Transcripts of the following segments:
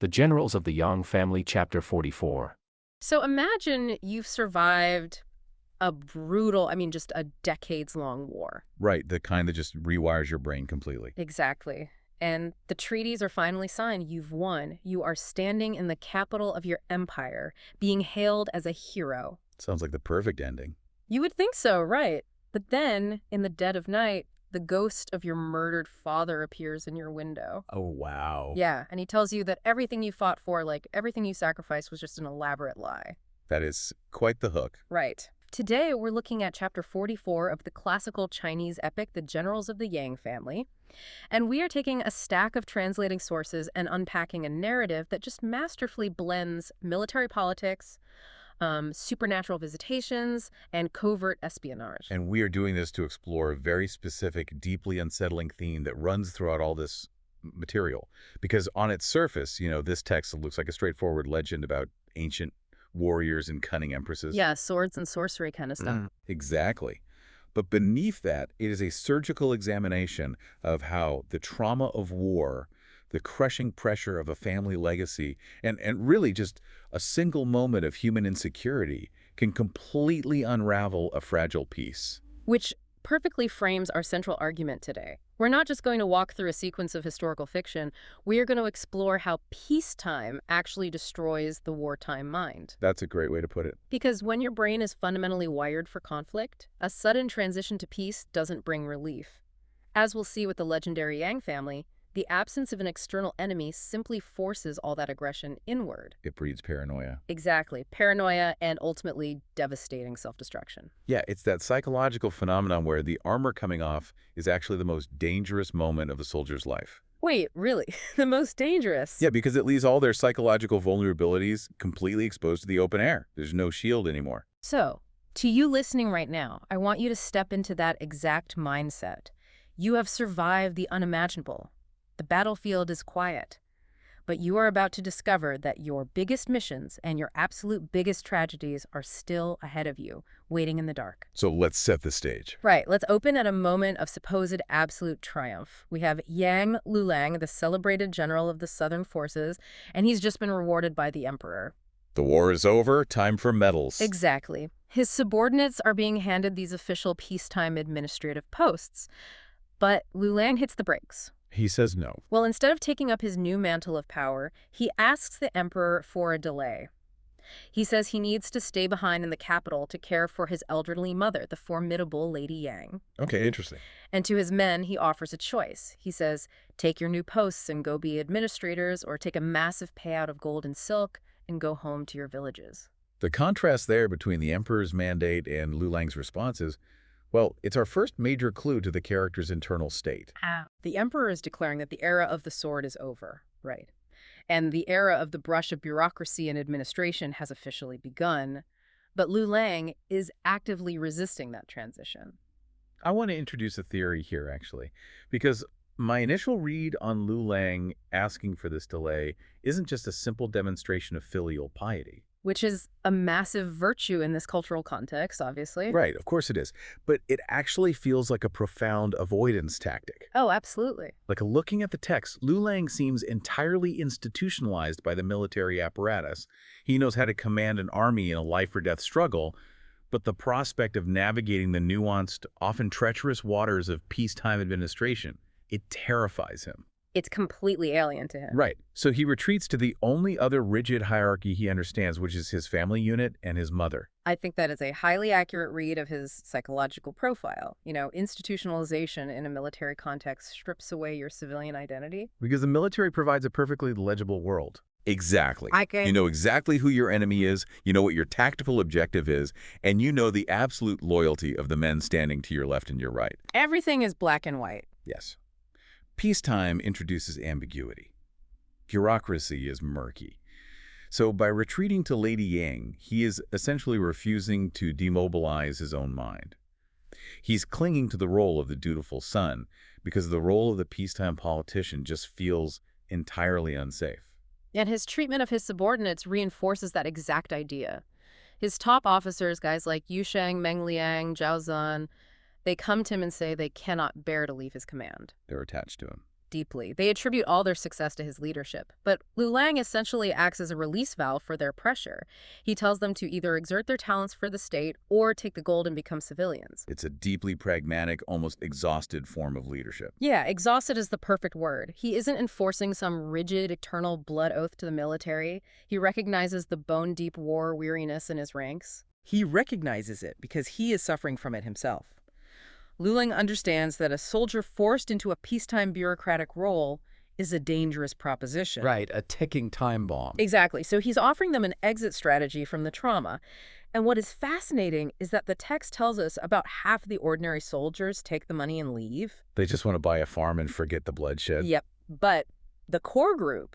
The Generals of the Yang Family, Chapter 44. So imagine you've survived a brutal, just a decades-long war. Right, the kind that just rewires your brain completely. Exactly. And the treaties are finally signed. You've won. You are standing in the capital of your empire, being hailed as a hero. Sounds like the perfect ending. You would think so, right? But then, in the dead of night, the ghost of your murdered father appears in your window. Oh, wow. Yeah, and he tells you that everything you fought for, like everything you sacrificed, was just an elaborate lie. That is quite the hook. Right. Today, we're looking at Chapter 44 of the classical Chinese epic, The Generals of the Yang Family. And we are taking a stack of translating sources and unpacking a narrative that just masterfully blends military politics, supernatural visitations, and covert espionage. And we are doing this to explore a very specific, deeply unsettling theme that runs throughout all this material. Because on its surface, this text looks like a straightforward legend about ancient warriors and cunning empresses. Yeah, swords and sorcery kind of stuff. Exactly. But beneath that, it is a surgical examination of how the trauma of war, the crushing pressure of a family legacy, and really just a single moment of human insecurity can completely unravel a fragile peace. Which perfectly frames our central argument today. We're not just going to walk through a sequence of historical fiction. We are going to explore how peacetime actually destroys the wartime mind. That's a great way to put it. Because when your brain is fundamentally wired for conflict, a sudden transition to peace doesn't bring relief. As we'll see with the legendary Yang family, the absence of an external enemy simply forces all that aggression inward. It breeds paranoia. Exactly. Paranoia and ultimately devastating self-destruction. Yeah, it's that psychological phenomenon where the armor coming off is actually the most dangerous moment of a soldier's life. Wait, really? The most dangerous? Yeah, because it leaves all their psychological vulnerabilities completely exposed to the open air. There's no shield anymore. So, to you listening right now, I want you to step into that exact mindset. You have survived the unimaginable. The battlefield is quiet, but you are about to discover that your biggest missions and your absolute biggest tragedies are still ahead of you, waiting in the dark. So let's set the stage. Right, let's open at a moment of supposed absolute triumph. We have Liang, the celebrated general of the southern forces, and he's just been rewarded by the emperor. The war is over, time for medals. Exactly. His subordinates are being handed these official peacetime administrative posts, but Liang hits the brakes. He says no. Well, instead of taking up his new mantle of power, he asks the emperor for a delay. He says he needs to stay behind in the capital to care for his elderly mother, the formidable Lady Yang. Okay, interesting. And to his men, he offers a choice. He says, take your new posts and go be administrators, or take a massive payout of gold and silk and go home to your villages. The contrast there between the emperor's mandate and Liang's responses, well, it's our first major clue to the character's internal state. The emperor is declaring that the era of the sword is over, right? And the era of the brush of bureaucracy and administration has officially begun, but Liang is actively resisting that transition. I want to introduce a theory here, actually, because my initial read on Liang asking for this delay isn't just a simple demonstration of filial piety. Which is a massive virtue in this cultural context, obviously. Right, of course it is. But it actually feels like a profound avoidance tactic. Oh, absolutely. Like looking at the text, Liang seems entirely institutionalized by the military apparatus. He knows how to command an army in a life-or-death struggle, but the prospect of navigating the nuanced, often treacherous waters of peacetime administration, it terrifies him. It's completely alien to him. Right. So he retreats to the only other rigid hierarchy he understands, which is his family unit and his mother. I think that is a highly accurate read of his psychological profile. Institutionalization in a military context strips away your civilian identity. Because the military provides a perfectly legible world. Exactly. Okay. You know exactly who your enemy is, you know what your tactical objective is, and you know the absolute loyalty of the men standing to your left and your right. Everything is black and white. Yes. Peacetime introduces ambiguity. Bureaucracy is murky. So by retreating to Lady Yang, he is essentially refusing to demobilize his own mind. He's clinging to the role of the dutiful son because the role of the peacetime politician just feels entirely unsafe. And his treatment of his subordinates reinforces that exact idea. His top officers, guys like Yusheng, Meng, Liang, Jiao, they come to him and say they cannot bear to leave his command. They're attached to him. deeply. They attribute all their success to his leadership. But Lu Lang essentially acts as a release valve for their pressure. He tells them to either exert their talents for the state or take the gold and become civilians. It's a deeply pragmatic, almost exhausted form of leadership. Yeah, exhausted is the perfect word. He isn't enforcing some rigid, eternal blood oath to the military. He recognizes the bone-deep war weariness in his ranks. He recognizes it because he is suffering from it himself. Liang understands that a soldier forced into a peacetime bureaucratic role is a dangerous proposition. Right, a ticking time bomb. Exactly. So he's offering them an exit strategy from the trauma. And what is fascinating is that the text tells us about half the ordinary soldiers take the money and leave. They just want to buy a farm and forget the bloodshed. Yep. But the core group,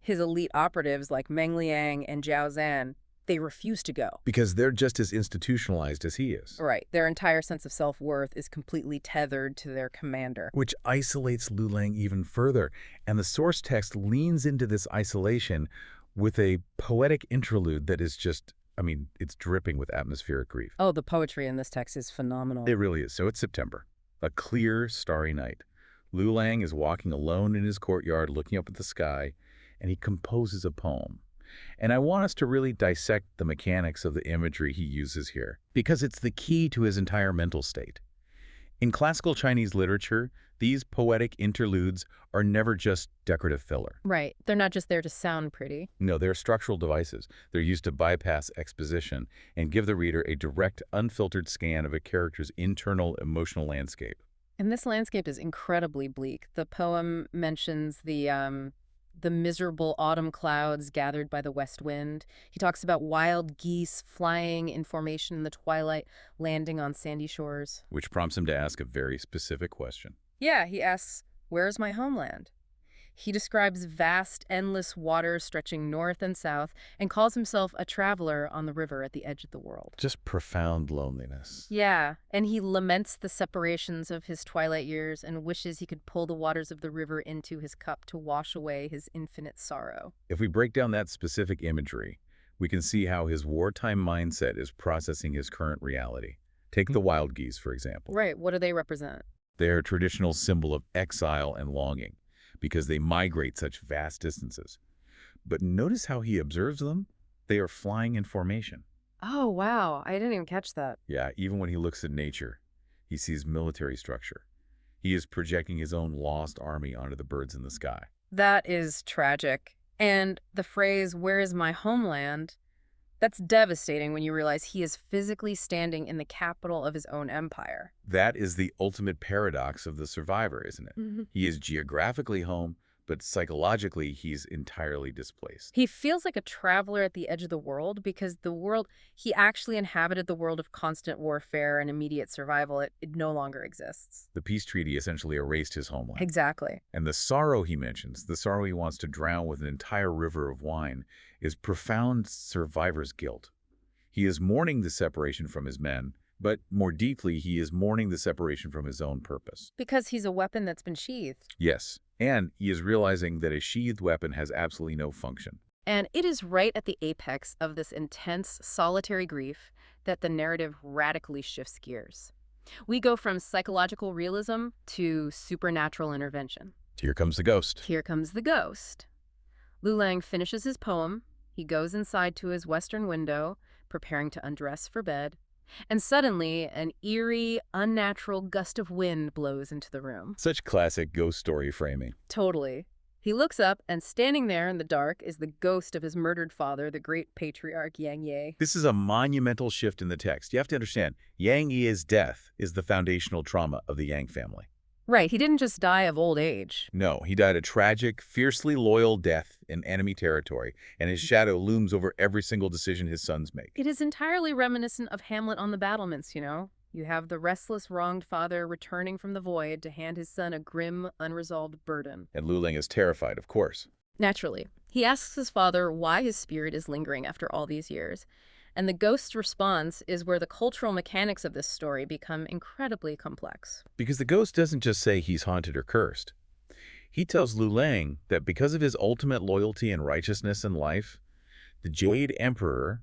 his elite operatives like Meng, Liang, and Jiao, they refuse to go. Because they're just as institutionalized as he is. Right. Their entire sense of self-worth is completely tethered to their commander. Which isolates Lu Lang even further. And the source text leans into this isolation with a poetic interlude that is just, it's dripping with atmospheric grief. Oh, the poetry in this text is phenomenal. It really is. So it's September, a clear, starry night. Lu Lang is walking alone in his courtyard looking up at the sky, and he composes a poem. And I want us to really dissect the mechanics of the imagery he uses here, because it's the key to his entire mental state. In classical Chinese literature, these poetic interludes are never just decorative filler. Right. They're not just there to sound pretty. No, they're structural devices. They're used to bypass exposition and give the reader a direct, unfiltered scan of a character's internal emotional landscape. And this landscape is incredibly bleak. The poem mentions the miserable autumn clouds gathered by the west wind. He talks about wild geese flying in formation in the twilight, landing on sandy shores. Which prompts him to ask a very specific question. Yeah, he asks, "Where's my homeland?" He describes vast, endless waters stretching north and south and calls himself a traveler on the river at the edge of the world. Just profound loneliness. Yeah, and he laments the separations of his twilight years and wishes he could pull the waters of the river into his cup to wash away his infinite sorrow. If we break down that specific imagery, we can see how his wartime mindset is processing his current reality. Take the wild geese, for example. Right, what do they represent? They're a traditional symbol of exile and longing, because they migrate such vast distances. But notice how he observes them? They are flying in formation. Oh, wow. I didn't even catch that. Yeah, even when he looks at nature, he sees military structure. He is projecting his own lost army onto the birds in the sky. That is tragic. And the phrase, "Where is my homeland?" That's devastating when you realize he is physically standing in the capital of his own empire. That is the ultimate paradox of the survivor, isn't it? Mm-hmm. He is geographically home, but psychologically he's entirely displaced. He feels like a traveler at the edge of the world because he actually inhabited the world of constant warfare and immediate survival. It no longer exists. The peace treaty essentially erased his homeland. Exactly. And the sorrow he mentions, the sorrow he wants to drown with an entire river of wine, is profound survivor's guilt. He is mourning the separation from his men, but more deeply, he is mourning the separation from his own purpose. Because he's a weapon that's been sheathed. Yes, and he is realizing that a sheathed weapon has absolutely no function. And it is right at the apex of this intense, solitary grief that the narrative radically shifts gears. We go from psychological realism to supernatural intervention. Here comes the ghost. Here comes the ghost. Lu Lang finishes his poem. He goes inside to his western window, preparing to undress for bed. And suddenly, an eerie, unnatural gust of wind blows into the room. Such classic ghost story framing. Totally. He looks up, and standing there in the dark is the ghost of his murdered father, the great patriarch Yang Yi. This is a monumental shift in the text. You have to understand, Yang Yi's death is the foundational trauma of the Yang family. Right, he didn't just die of old age. No, he died a tragic, fiercely loyal death in enemy territory, and his shadow looms over every single decision his sons make. It is entirely reminiscent of Hamlet on the battlements, you know? You have the restless, wronged father returning from the void to hand his son a grim, unresolved burden. And Lu Lang is terrified, of course. Naturally. He asks his father why his spirit is lingering after all these years. And the ghost's response is where the cultural mechanics of this story become incredibly complex. Because the ghost doesn't just say he's haunted or cursed. He tells Lu Lang that because of his ultimate loyalty and righteousness in life, the Jade Emperor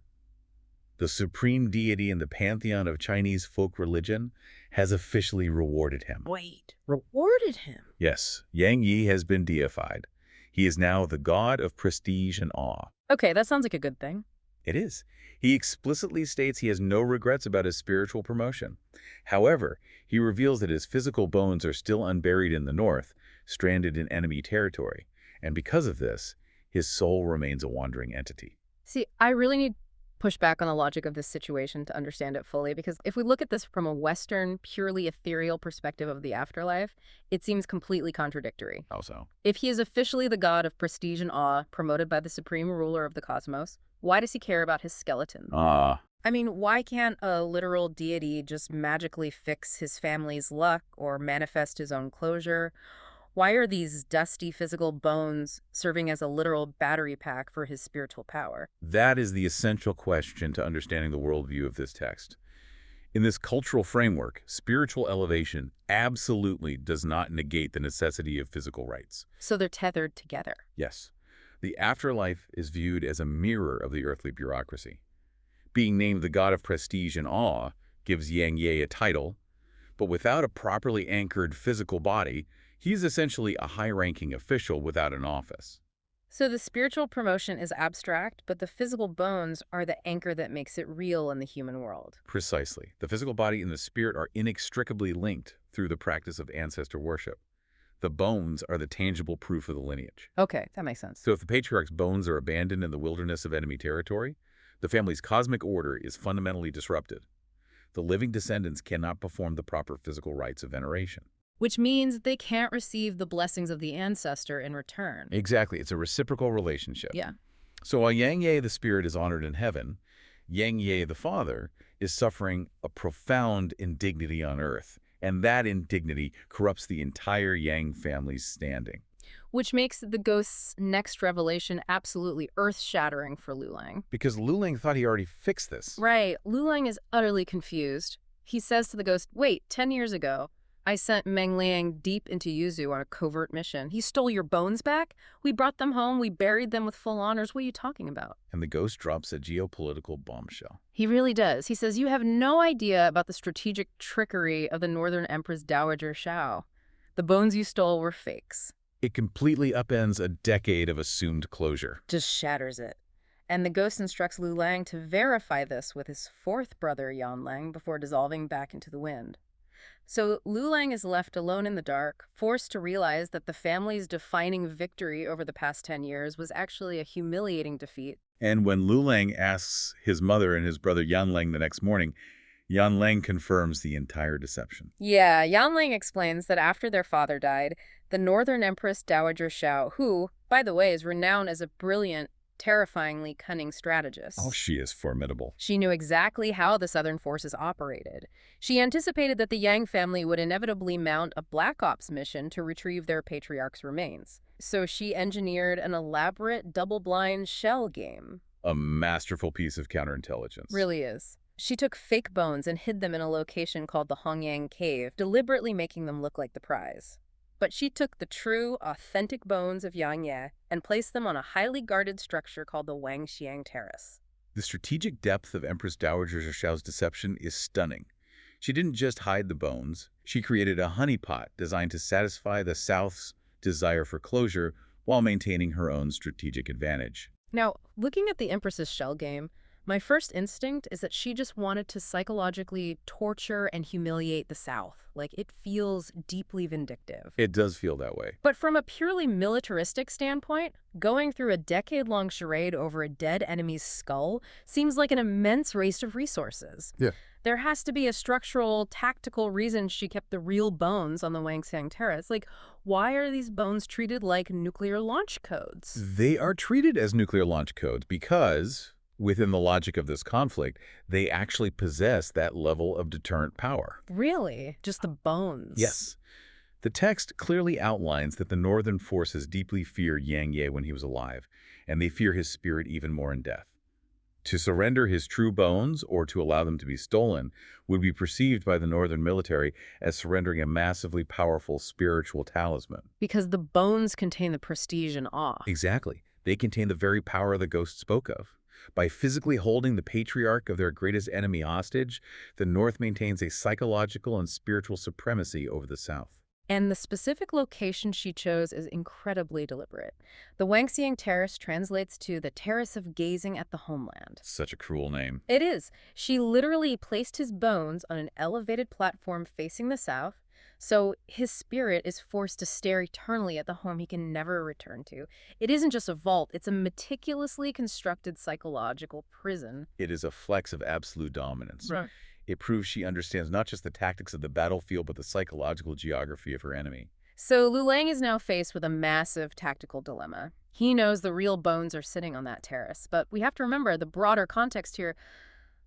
The supreme deity in the pantheon of Chinese folk religion has officially rewarded him. Wait, rewarded him? Yes, Yang Yi has been deified. He is now the god of prestige and awe. Okay, that sounds like a good thing. It is. He explicitly states he has no regrets about his spiritual promotion. However, he reveals that his physical bones are still unburied in the north, stranded in enemy territory, and because of this, his soul remains a wandering entity. See, I really need to push back on the logic of this situation to understand it fully, because if we look at this from a Western, purely ethereal perspective of the afterlife, it seems completely contradictory. How so? If he is officially the god of prestige and awe, promoted by the supreme ruler of the cosmos, why does he care about his skeleton? I mean, why can't a literal deity just magically fix his family's luck or manifest his own closure? Why are these dusty physical bones serving as a literal battery pack for his spiritual power? That is the essential question to understanding the worldview of this text. In this cultural framework, spiritual elevation absolutely does not negate the necessity of physical rights. So they're tethered together. Yes, the afterlife is viewed as a mirror of the earthly bureaucracy. Being named the god of prestige and awe gives Yang Yi a title, but without a properly anchored physical body, he's essentially a high-ranking official without an office. So the spiritual promotion is abstract, but the physical bones are the anchor that makes it real in the human world. Precisely. The physical body and the spirit are inextricably linked through the practice of ancestor worship. The bones are the tangible proof of the lineage. Okay, that makes sense. So if the patriarch's bones are abandoned in the wilderness of enemy territory, the family's cosmic order is fundamentally disrupted. The living descendants cannot perform the proper physical rites of veneration. Which means they can't receive the blessings of the ancestor in return. Exactly. It's a reciprocal relationship. Yeah. So while Yang Yi, the spirit, is honored in heaven, Yang Yi, the father, is suffering a profound indignity on earth. And that indignity corrupts the entire Yang family's standing. Which makes the ghost's next revelation absolutely earth-shattering for Liang. Because Liang thought he already fixed this. Right. Liang is utterly confused. He says to the ghost, wait, 10 years ago, I sent Meng deep into Yuzu on a covert mission. He stole your bones back? We brought them home. We buried them with full honors. What are you talking about? And the ghost drops a geopolitical bombshell. He really does. He says, you have no idea about the strategic trickery of the Northern Empress Dowager Jiao. The bones you stole were fakes. It completely upends a decade of assumed closure. Just shatters it. And the ghost instructs Liang to verify this with his fourth brother, Yanlang, before dissolving back into the wind. So Liang is left alone in the dark, forced to realize that the family's defining victory over the past 10 years was actually a humiliating defeat. And when Liang asks his mother and his brother Yanlang the next morning, Yanlang confirms the entire deception. Yeah, Yanlang explains that after their father died, the Northern Empress Dowager Jiao, who, by the way, is renowned as a brilliant, terrifyingly cunning strategist. Oh, she is formidable. She knew exactly how the Southern forces operated. She anticipated that the Yang family would inevitably mount a Black Ops mission to retrieve their patriarch's remains. So she engineered an elaborate double-blind shell game. A masterful piece of counterintelligence. Really is. She took fake bones and hid them in a location called the Hongyang Cave, deliberately making them look like the prize. But she took the true, authentic bones of Yang Ye and placed them on a highly guarded structure called the Wangxiang Terrace. The strategic depth of Empress Dowager Xiao's deception is stunning. She didn't just hide the bones. She created a honeypot designed to satisfy the South's desire for closure while maintaining her own strategic advantage. Now, looking at the Empress's shell game, my first instinct is that she just wanted to psychologically torture and humiliate the South. Like, it feels deeply vindictive. It does feel that way. But from a purely militaristic standpoint, going through a decade-long charade over a dead enemy's skull seems like an immense waste of resources. Yeah. There has to be a structural, tactical reason she kept the real bones on the Wangxiang Terrace. Like, why are these bones treated like nuclear launch codes? They are treated as nuclear launch codes because, within the logic of this conflict, they actually possess that level of deterrent power. Really? Just the bones? Yes. The text clearly outlines that the Northern forces deeply fear Yang Ye when he was alive, and they fear his spirit even more in death. To surrender his true bones or to allow them to be stolen would be perceived by the Northern military as surrendering a massively powerful spiritual talisman. Because the bones contain the prestige and awe. Exactly. They contain the very power the ghost spoke of. By physically holding the patriarch of their greatest enemy hostage, the North maintains a psychological and spiritual supremacy over the South. And the specific location she chose is incredibly deliberate. The Wangxiang Terrace translates to the Terrace of Gazing at the Homeland. Such a cruel name. It is. She literally placed his bones on an elevated platform facing the south, so his spirit is forced to stare eternally at the home he can never return to. It isn't just a vault, it's a meticulously constructed psychological prison. It is a flex of absolute dominance. Right. It proves she understands not just the tactics of the battlefield, but the psychological geography of her enemy. So Liang is now faced with a massive tactical dilemma. He knows the real bones are sitting on that terrace, but we have to remember the broader context here.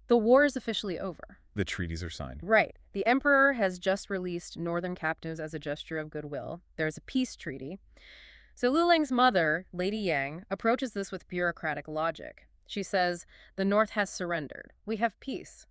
The war is officially over. The treaties are signed. Right. The emperor has just released northern captives as a gesture of goodwill. There's a peace treaty. So Liang's mother, Lady Yang, approaches this with bureaucratic logic. She says, the North has surrendered. We have peace.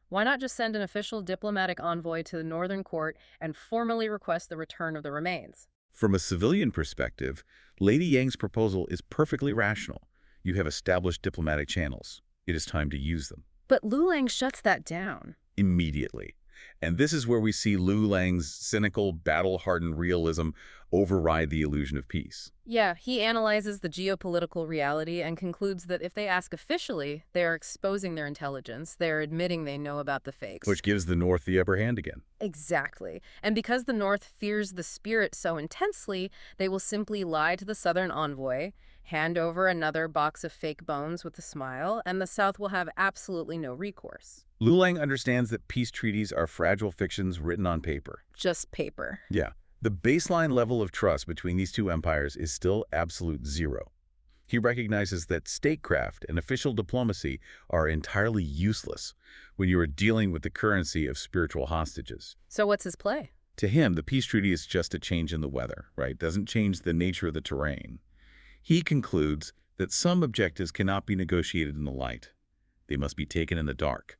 Why not just send an official diplomatic envoy to the northern court and formally request the return of the remains? From a civilian perspective, Lady Yang's proposal is perfectly rational. You have established diplomatic channels. It is time to use them. But Liang shuts that down. Immediately. And this is where we see Liang's cynical, battle-hardened realism override the illusion of peace. Yeah, he analyzes the geopolitical reality and concludes that if they ask officially, they are exposing their intelligence. They are admitting they know about the fakes. Which gives the North the upper hand again. Exactly. And because the North fears the spirit so intensely, they will simply lie to the Southern envoy, hand over another box of fake bones with a smile, and the South will have absolutely no recourse. Liang understands that peace treaties are fragile fictions written on paper. Just paper. Yeah. The baseline level of trust between these two empires is still absolute zero. He recognizes that statecraft and official diplomacy are entirely useless when you are dealing with the currency of spiritual hostages. So what's his play? To him, the peace treaty is just a change in the weather, right? Doesn't change the nature of the terrain. He concludes that some objectives cannot be negotiated in the light. They must be taken in the dark.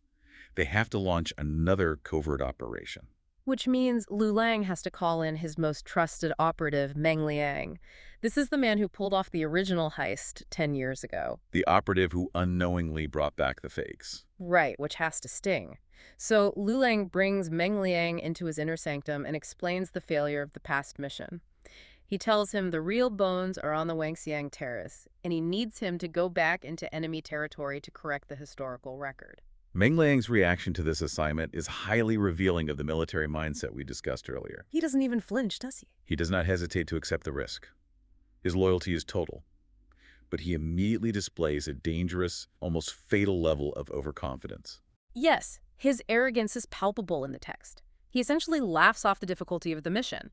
They have to launch another covert operation. Which means Liang has to call in his most trusted operative, Meng Liang. This is the man who pulled off the original heist 10 years ago. The operative who unknowingly brought back the fakes. Right, which has to sting. So Liang brings Meng Liang into his inner sanctum and explains the failure of the past mission. He tells him the real bones are on the Wangxiang Terrace, and he needs him to go back into enemy territory to correct the historical record. Meng Liang's reaction to this assignment is highly revealing of the military mindset we discussed earlier. He doesn't even flinch, does he? He does not hesitate to accept the risk. His loyalty is total. But he immediately displays a dangerous, almost fatal level of overconfidence. Yes, his arrogance is palpable in the text. He essentially laughs off the difficulty of the mission.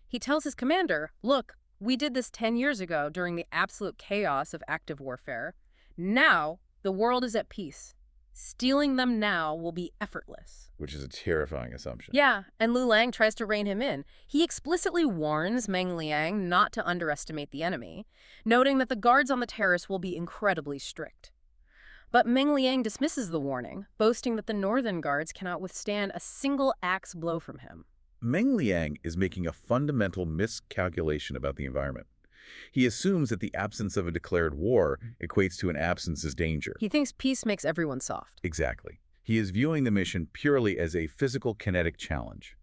He tells his commander, look, we did this 10 years ago during the absolute chaos of active warfare. Now, the world is at peace. Stealing them now will be effortless. Which is a terrifying assumption. Yeah, and Liang tries to rein him in. He explicitly warns Meng Liang not to underestimate the enemy, noting that the guards on the terrace will be incredibly strict. But Meng Liang dismisses the warning, boasting that the northern guards cannot withstand a single axe blow from him. Meng Liang is making a fundamental miscalculation about the environment. He assumes that the absence of a declared war equates to an absence of danger. He thinks peace makes everyone soft. Exactly. He is viewing the mission purely as a physical kinetic challenge,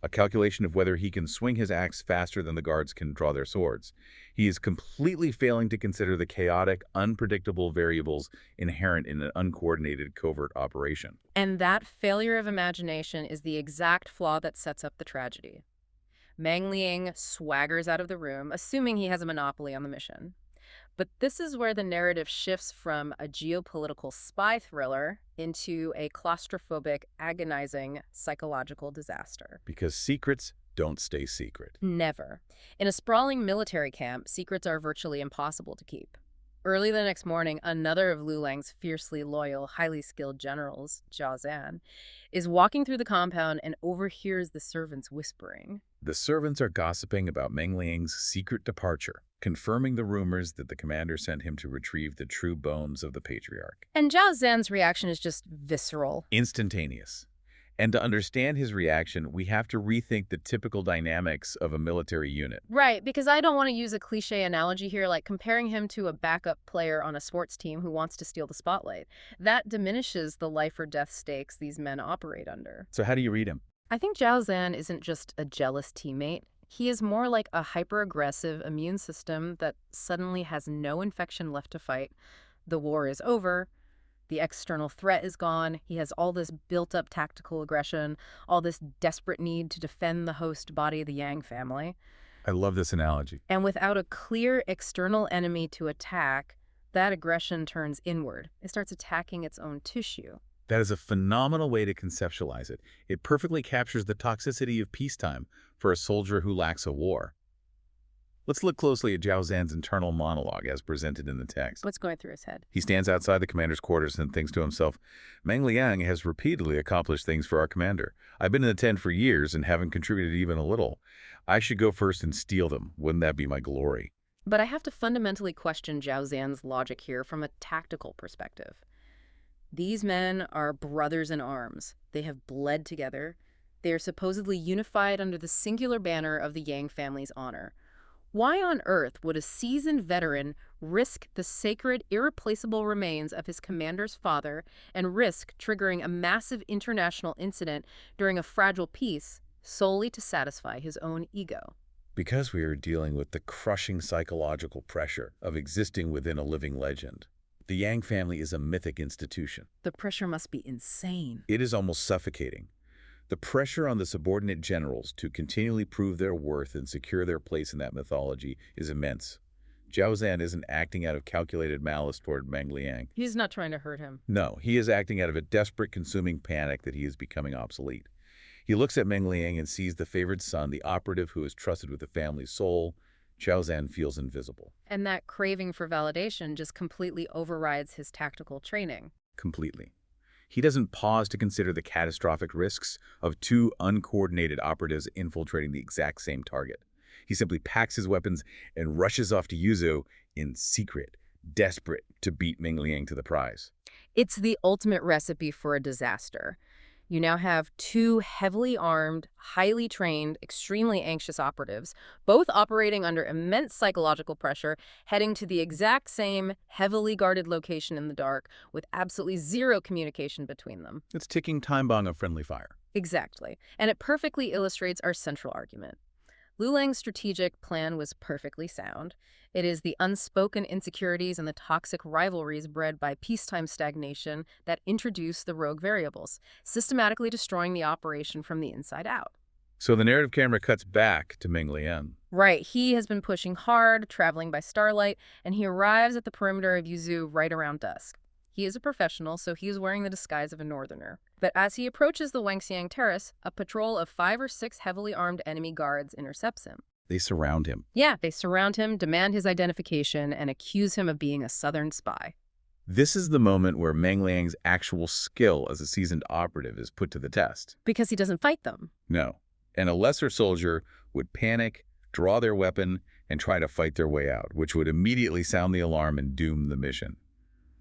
a calculation of whether he can swing his axe faster than the guards can draw their swords. He is completely failing to consider the chaotic, unpredictable variables inherent in an uncoordinated covert operation. And that failure of imagination is the exact flaw that sets up the tragedy. Meng Liang swaggers out of the room, assuming he has a monopoly on the mission. But this is where the narrative shifts from a geopolitical spy thriller into a claustrophobic, agonizing psychological disaster. Because secrets don't stay secret. Never. In a sprawling military camp, secrets are virtually impossible to keep. Early the next morning, another of Liang's fiercely loyal, highly skilled generals, Jiao, is walking through the compound and overhears the servants whispering. The servants are gossiping about Meng Liang's secret departure, confirming the rumors that the commander sent him to retrieve the true bones of the patriarch. And Jiao Zhan's reaction is just visceral. Instantaneous. And to understand his reaction, we have to rethink the typical dynamics of a military unit. Right, because I don't want to use a cliche analogy here, like comparing him to a backup player on a sports team who wants to steal the spotlight. That diminishes the life or death stakes these men operate under. So how do you read him? I think Zhao Zan isn't just a jealous teammate. He is more like a hyper-aggressive immune system that suddenly has no infection left to fight. The war is over. The external threat is gone. He has all this built-up tactical aggression, all this desperate need to defend the host body of the Yang family. I love this analogy. And without a clear external enemy to attack, that aggression turns inward. It starts attacking its own tissue. That is a phenomenal way to conceptualize it. It perfectly captures the toxicity of peacetime for a soldier who lacks a war. Let's look closely at Zhao Zan's internal monologue as presented in the text. What's going through his head? He stands outside the commander's quarters and thinks to himself, Meng Liang has repeatedly accomplished things for our commander. I've been in the tent for years and haven't contributed even a little. I should go first and steal them. Wouldn't that be my glory? But I have to fundamentally question Zhao Zan's logic here from a tactical perspective. These men are brothers in arms. They have bled together. They are supposedly unified under the singular banner of the Yang family's honor. Why on earth would a seasoned veteran risk the sacred, irreplaceable remains of his commander's father and risk triggering a massive international incident during a fragile peace solely to satisfy his own ego? Because we are dealing with the crushing psychological pressure of existing within a living legend. The Yang family is a mythic institution. The pressure must be insane. It is almost suffocating. The pressure on the subordinate generals to continually prove their worth and secure their place in that mythology is immense. Zhao Zan isn't acting out of calculated malice toward Meng Liang. He's not trying to hurt him. No, he is acting out of a desperate, consuming panic that he is becoming obsolete. He looks at Meng Liang and sees the favored son, the operative who is trusted with the family's soul. Zhao Zan feels invisible. And that craving for validation just completely overrides his tactical training. Completely. He doesn't pause to consider the catastrophic risks of two uncoordinated operatives infiltrating the exact same target. He simply packs his weapons and rushes off to Yuzhou in secret, desperate to beat Meng Liang to the prize. It's the ultimate recipe for a disaster. You now have two heavily armed, highly trained, extremely anxious operatives, both operating under immense psychological pressure, heading to the exact same heavily guarded location in the dark, with absolutely zero communication between them. It's ticking time bomb of friendly fire. Exactly. And it perfectly illustrates our central argument. Liang's strategic plan was perfectly sound. It is the unspoken insecurities and the toxic rivalries bred by peacetime stagnation that introduce the rogue variables, systematically destroying the operation from the inside out. So the narrative camera cuts back to Meng Liang. Right, he has been pushing hard, traveling by starlight, and he arrives at the perimeter of Yuzhou right around dusk. He is a professional, so he is wearing the disguise of a northerner. But as he approaches the Wangxiang Terrace, a patrol of 5 or 6 heavily armed enemy guards intercepts him. They surround him. Yeah, they surround him, demand his identification, and accuse him of being a southern spy. This is the moment where Meng Liang's actual skill as a seasoned operative is put to the test. Because he doesn't fight them. No. And a lesser soldier would panic, draw their weapon, and try to fight their way out, which would immediately sound the alarm and doom the mission.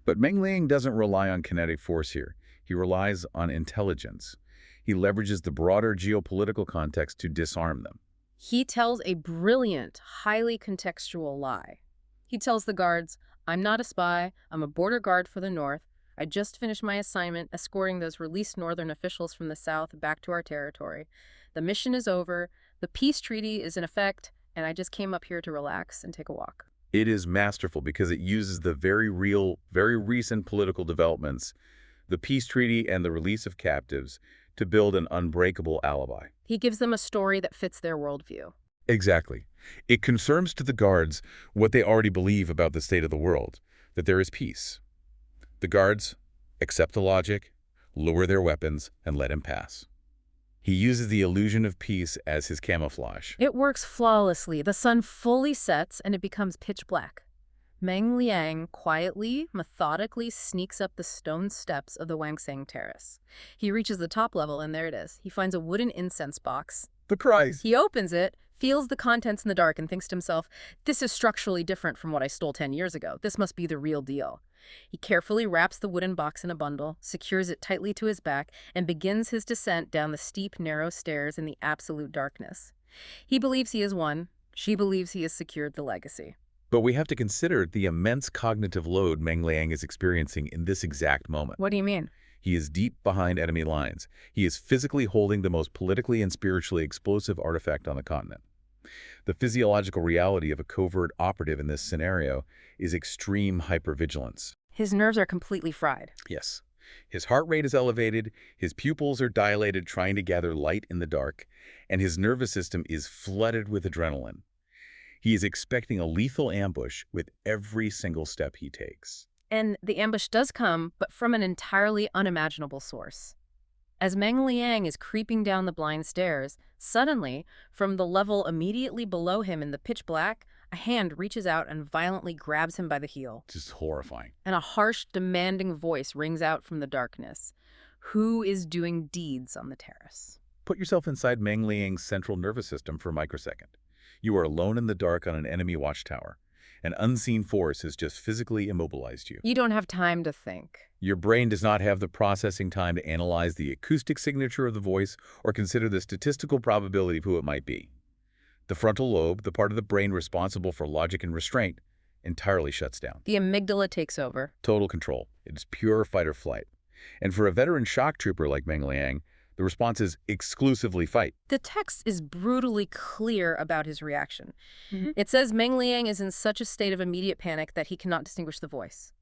But Meng Liang doesn't rely on kinetic force here. He relies on intelligence. He leverages the broader geopolitical context to disarm them. He tells a brilliant, highly contextual lie. He tells the guards, I'm not a spy, I'm a border guard for the North. I just finished my assignment escorting those released Northern officials from the South back to our territory. The mission is over, the peace treaty is in effect, and I just came up here to relax and take a walk. It is masterful because it uses the very real, very recent political developments, the peace treaty and the release of captives, to build an unbreakable alibi. He gives them a story that fits their worldview. Exactly. It confirms to the guards what they already believe about the state of the world, that there is peace. The guards accept the logic, lower their weapons, and let him pass. He uses the illusion of peace as his camouflage. It works flawlessly. The sun fully sets and it becomes pitch black. Meng Liang quietly, methodically sneaks up the stone steps of the Wangxiang Terrace. He reaches the top level and there it is. He finds a wooden incense box. The prize! He opens it, feels the contents in the dark, and thinks to himself, this is structurally different from what I stole 10 years ago. This must be the real deal. He carefully wraps the wooden box in a bundle, secures it tightly to his back, and begins his descent down the steep, narrow stairs in the absolute darkness. He believes he has won. She believes he has secured the legacy. But we have to consider the immense cognitive load Meng Liang is experiencing in this exact moment. What do you mean? He is deep behind enemy lines. He is physically holding the most politically and spiritually explosive artifact on the continent. The physiological reality of a covert operative in this scenario is extreme hypervigilance. His nerves are completely fried. Yes. His heart rate is elevated, his pupils are dilated trying to gather light in the dark, and his nervous system is flooded with adrenaline. He is expecting a lethal ambush with every single step he takes. And the ambush does come, but from an entirely unimaginable source. As Meng Liang is creeping down the blind stairs, suddenly, from the level immediately below him in the pitch black, a hand reaches out and violently grabs him by the heel. Just horrifying. And a harsh, demanding voice rings out from the darkness. Who is doing deeds on the terrace? Put yourself inside Meng Liang's central nervous system for a microsecond. You are alone in the dark on an enemy watchtower. An unseen force has just physically immobilized you. You don't have time to think. Your brain does not have the processing time to analyze the acoustic signature of the voice or consider the statistical probability of who it might be. The frontal lobe, the part of the brain responsible for logic and restraint, entirely shuts down. The amygdala takes over. Total control. It is pure fight or flight. And for a veteran shock trooper like Meng Liang, the response is exclusively fight. The text is brutally clear about his reaction. It says Meng Liang is in such a state of immediate panic that he cannot distinguish the voice.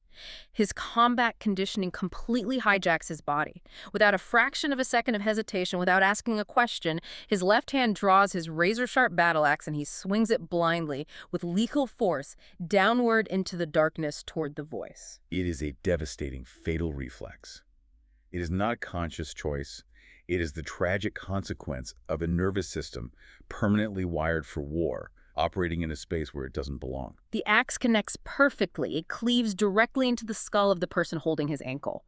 His combat conditioning completely hijacks his body. Without a fraction of a second of hesitation, without asking a question, his left hand draws his razor-sharp battle axe and he swings it blindly, with lethal force, downward into the darkness toward the voice. It is a devastating, fatal reflex. It is not a conscious choice. It is the tragic consequence of a nervous system permanently wired for war, operating in a space where it doesn't belong. The axe connects perfectly. It cleaves directly into the skull of the person holding his ankle.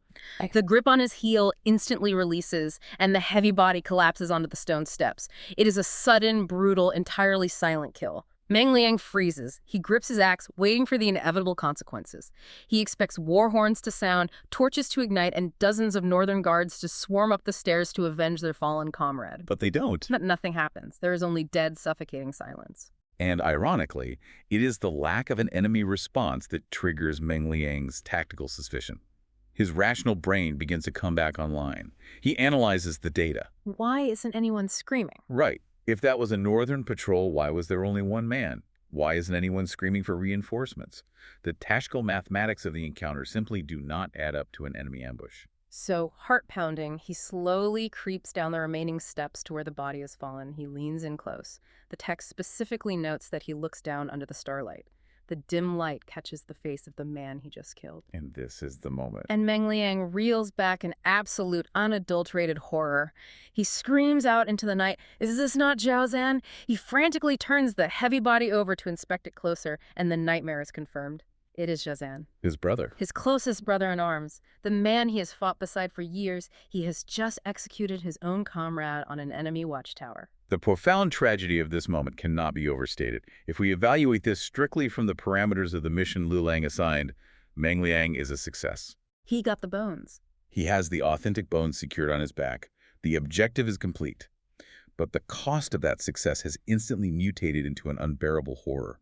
The grip on his heel instantly releases, and the heavy body collapses onto the stone steps. It is a sudden, brutal, entirely silent kill. Meng Liang freezes. He grips his axe, waiting for the inevitable consequences. He expects war horns to sound, torches to ignite, and dozens of northern guards to swarm up the stairs to avenge their fallen comrade. But they don't. But nothing happens. There is only dead, suffocating silence. And ironically, it is the lack of an enemy response that triggers Meng Liang's tactical suspicion. His rational brain begins to come back online. He analyzes the data. Why isn't anyone screaming? Right. If that was a northern patrol, why was there only one man? Why isn't anyone screaming for reinforcements? The tactical mathematics of the encounter simply do not add up to an enemy ambush. So, heart-pounding, he slowly creeps down the remaining steps to where the body has fallen. He leans in close. The text specifically notes that he looks down under the starlight. The dim light catches the face of the man he just killed. And this is the moment. And Meng Liang reels back in absolute, unadulterated horror. He screams out into the night, "Is this not Jiao Zhan?" He frantically turns the heavy body over to inspect it closer, and the nightmare is confirmed. It is Jiao Zhan. His brother. His closest brother in arms. The man he has fought beside for years. He has just executed his own comrade on an enemy watchtower. The profound tragedy of this moment cannot be overstated. If we evaluate this strictly from the parameters of the mission Liang assigned, Meng Liang is a success. He got the bones. He has the authentic bones secured on his back. The objective is complete. But the cost of that success has instantly mutated into an unbearable horror.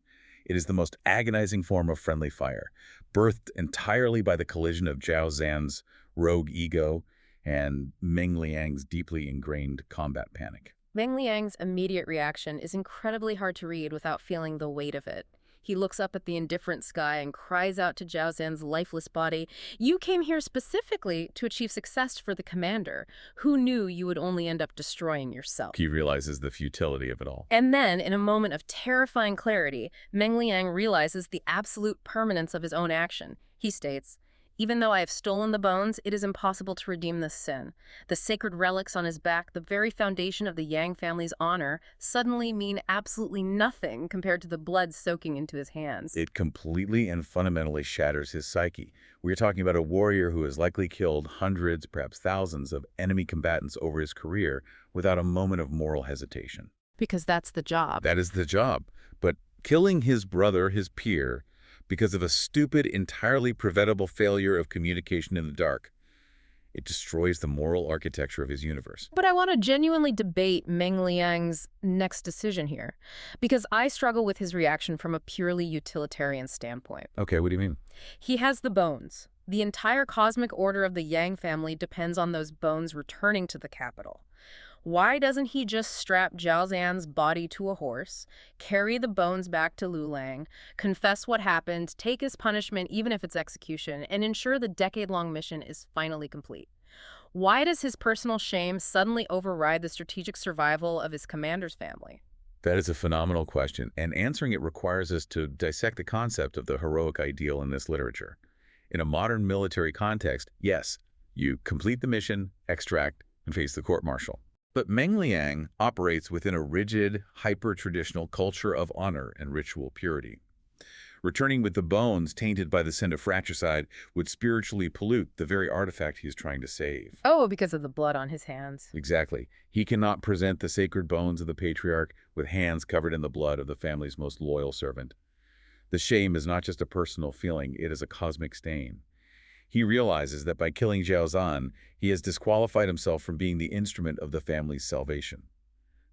It is the most agonizing form of friendly fire, birthed entirely by the collision of Jiao Zhan's rogue ego and Meng Liang's deeply ingrained combat panic. Meng Liang's immediate reaction is incredibly hard to read without feeling the weight of it. He looks up at the indifferent sky and cries out to Jiao Zhan's lifeless body, "You came here specifically to achieve success for the commander. Who knew you would only end up destroying yourself?" He realizes the futility of it all. And then, in a moment of terrifying clarity, Meng Liang realizes the absolute permanence of his own action. He states, "Even though I have stolen the bones, it is impossible to redeem this sin. The sacred relics on his back, the very foundation of the Yang family's honor, suddenly mean absolutely nothing compared to the blood soaking into his hands." It completely and fundamentally shatters his psyche. We're talking about a warrior who has likely killed hundreds, perhaps thousands, of enemy combatants over his career without a moment of moral hesitation. Because that's the job. That is the job. But killing his brother, his peer, because of a stupid, entirely preventable failure of communication in the dark. It destroys the moral architecture of his universe. But I want to genuinely debate Meng Liang's next decision here, because I struggle with his reaction from a purely utilitarian standpoint. Okay, what do you mean? He has the bones. The entire cosmic order of the Yang family depends on those bones returning to the capital. Why doesn't he just strap Jiao Zan's body to a horse, carry the bones back to Liang, confess what happened, take his punishment even if it's execution, and ensure the decade-long mission is finally complete? Why does his personal shame suddenly override the strategic survival of his commander's family? That is a phenomenal question, and answering it requires us to dissect the concept of the heroic ideal in this literature. In a modern military context, yes, you complete the mission, extract, and face the court-martial. But Meng Liang operates within a rigid, hyper-traditional culture of honor and ritual purity. Returning with the bones tainted by the sin of fratricide would spiritually pollute the very artifact he is trying to save. Oh, because of the blood on his hands. Exactly. He cannot present the sacred bones of the patriarch with hands covered in the blood of the family's most loyal servant. The shame is not just a personal feeling, it is a cosmic stain. He realizes that by killing Jiao Zan, he has disqualified himself from being the instrument of the family's salvation.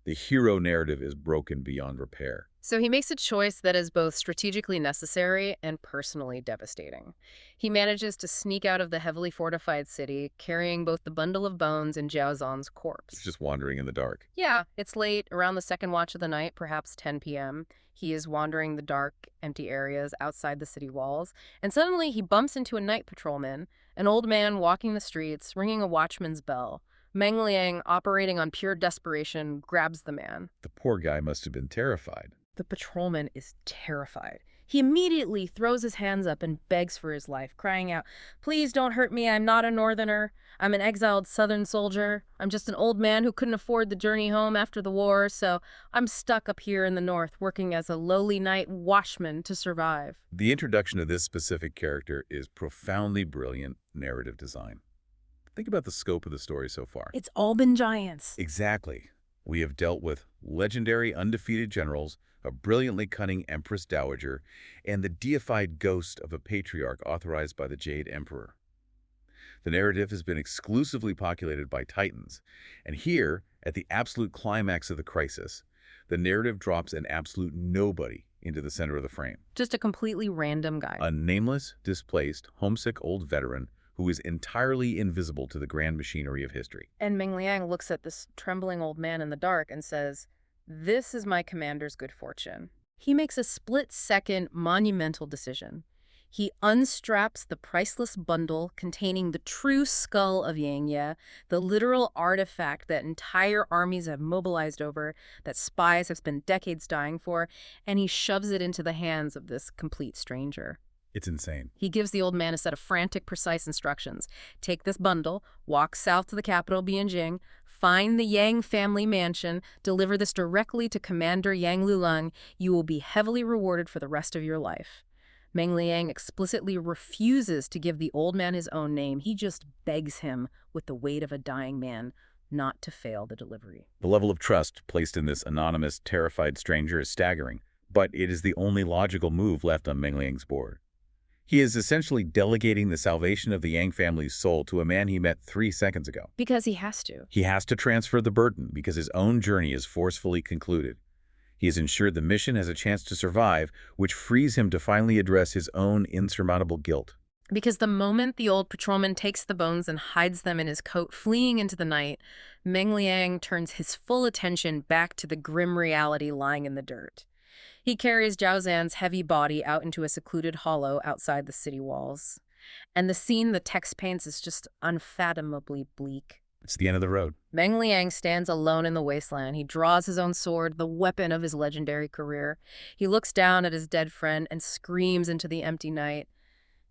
The hero narrative is broken beyond repair. So he makes a choice that is both strategically necessary and personally devastating. He manages to sneak out of the heavily fortified city, carrying both the bundle of bones and Jiao Zan's corpse. He's just wandering in the dark. Yeah, it's late, around the second watch of the night, perhaps 10 p.m. He is wandering the dark, empty areas outside the city walls, and suddenly he bumps into a night patrolman, an old man walking the streets, ringing a watchman's bell. Meng Liang, operating on pure desperation, grabs the man. The poor guy must have been terrified. The patrolman is terrified. He immediately throws his hands up and begs for his life, crying out, "Please don't hurt me. I'm not a northerner. I'm an exiled southern soldier. I'm just an old man who couldn't afford the journey home after the war, so I'm stuck up here in the north working as a lowly night watchman to survive." The introduction of this specific character is profoundly brilliant narrative design. Think about the scope of the story so far. It's all been giants. Exactly. We have dealt with legendary undefeated generals, a brilliantly cunning Empress Dowager, and the deified ghost of a patriarch authorized by the Jade Emperor. The narrative has been exclusively populated by Titans, and here, at the absolute climax of the crisis, the narrative drops an absolute nobody into the center of the frame. Just a completely random guy. A nameless, displaced, homesick old veteran who is entirely invisible to the grand machinery of history. And Meng Liang looks at this trembling old man in the dark and says, "This is my commander's good fortune." He makes a split-second monumental decision. He unstraps the priceless bundle containing the true skull of Yang Ye, the literal artifact that entire armies have mobilized over, that spies have spent decades dying for, and he shoves it into the hands of this complete stranger. It's insane. He gives the old man a set of frantic, precise instructions. Take this bundle, walk south to the capital, Beijing, find the Yang family mansion, deliver this directly to Commander Yang Liang. You will be heavily rewarded for the rest of your life. Meng Liang explicitly refuses to give the old man his own name. He just begs him, with the weight of a dying man, not to fail the delivery. The level of trust placed in this anonymous, terrified stranger is staggering, but it is the only logical move left on Meng Liang's board. He is essentially delegating the salvation of the Yang family's soul to a man he met 3 seconds ago. Because he has to. He has to transfer the burden because his own journey is forcefully concluded. He has ensured the mission has a chance to survive, which frees him to finally address his own insurmountable guilt. Because the moment the old patrolman takes the bones and hides them in his coat, fleeing into the night, Meng Liang turns his full attention back to the grim reality lying in the dirt. He carries Jiao Zan's heavy body out into a secluded hollow outside the city walls. And the scene the text paints is just unfathomably bleak. It's the end of the road. Meng Liang stands alone in the wasteland. He draws his own sword, the weapon of his legendary career. He looks down at his dead friend and screams into the empty night,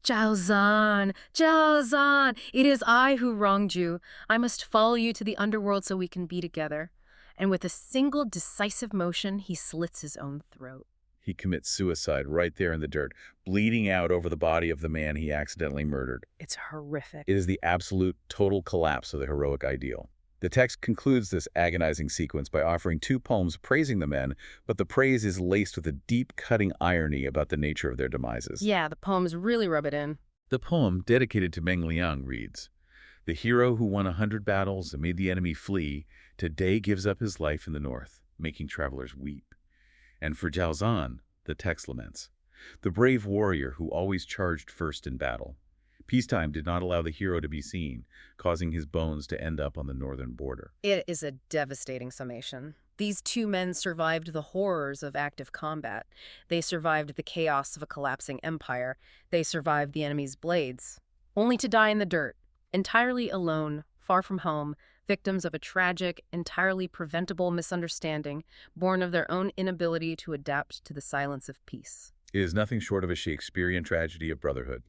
"Jiao Zan! Jiao Zan! It is I who wronged you. I must follow you to the underworld so we can be together." And with a single decisive motion, he slits his own throat. He commits suicide right there in the dirt, bleeding out over the body of the man he accidentally murdered. It's horrific. It is the absolute, total collapse of the heroic ideal. The text concludes this agonizing sequence by offering two poems praising the men, but the praise is laced with a deep, cutting irony about the nature of their demises. Yeah, the poems really rub it in. The poem, dedicated to Meng Liang, reads, "The hero who won 100 battles and made the enemy flee, today gives up his life in the north, making travelers weep." And for Jiao, the text laments, "The brave warrior who always charged first in battle. Peacetime did not allow the hero to be seen, causing his bones to end up on the northern border." It is a devastating summation. These two men survived the horrors of active combat. They survived the chaos of a collapsing empire. They survived the enemy's blades, only to die in the dirt, entirely alone, far from home, victims of a tragic, entirely preventable misunderstanding, born of their own inability to adapt to the silence of peace. It is nothing short of a Shakespearean tragedy of brotherhood.